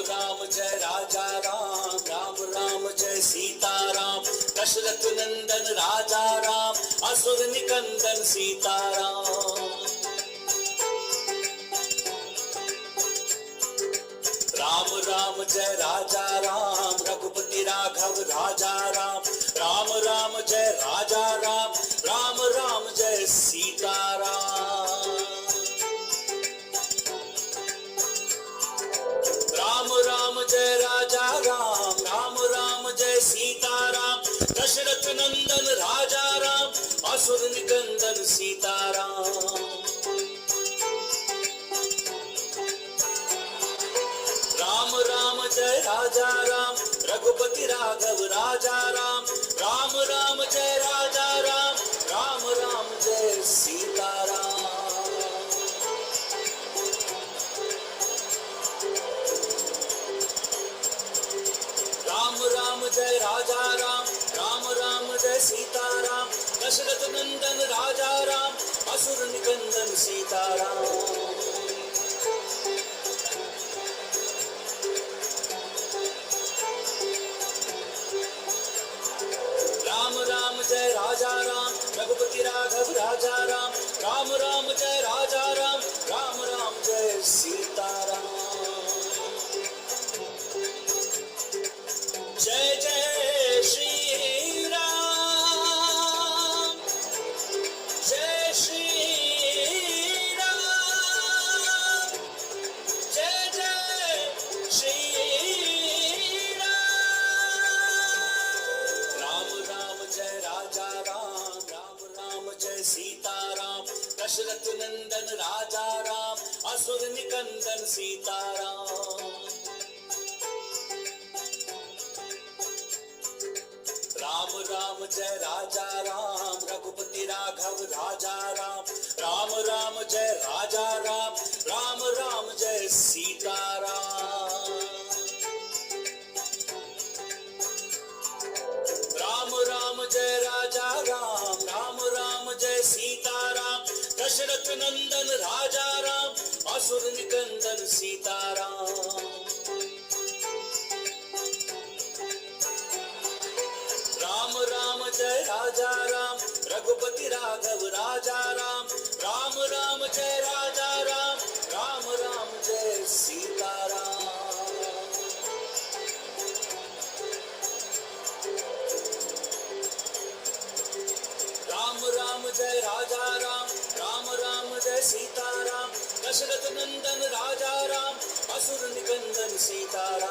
Ram Jai Raja Ram, Ram Ram Jai Sitaram. Dasharath Nandan Raja Ram, Asur निकंदन Sitaram. Ram Ram Jai Raja Ram, Raghupati Raghav Raja Ram. Ram Ram Jai Raja Ram, Ram Ram Jai Sitaram. Ram Ram Jai Raja Ram, Ram Ram Jai Sitaram. Dasharath Nandan Raja Ram, Asur निकंदन Sitaram. Ram Ram Jai Raja Ram, Raghupati Raghav Raja Ram. Ram Ram Jai Raja Ram, Ram Ram Jai Sitaram. Ram Ram Jai Raja Ram, Ram Ram Jai Sitaram. Dasharath Nandan Raja Ram, Asur निकंदन Sitaram. Ram Ram Jai Raja Ram, Raghupati Raghav Raja Ram. Ram Ram Jai Raja Ram, Ram Ram Jai Sitaram. Jai Jai Shri Ram, Jai Shri Ram, Jai Jai Shri Ram. Ram Jai Raja Ram, Ram Ram Jai Sitaram. Dasharath Nandan Raja Ram, Asur निकंदन Sitaram. Ram Ram Jai Raja Ram, Raghupati Raghav Raja Ram. Ram Ram Jai Raja Ram, Ram Ram Jai Sitaram. Ram Ram Jai Raja Ram, Ram Ram Jai Sitaram. Dasharath Nandan Raja Ram, Asur निकंदन Sitaram. Ram Ram Jai Raja Ram, Raghupati Raghav Raja Ram. Ram Ram Jai Raja Ram, Ram Ram Jai Sitaram. Ram Ram Jai Raja Ram, Ram Ram Jai Sitaram. Dasharath Nandan Raja Ram, Asur निकंदन Sitaram.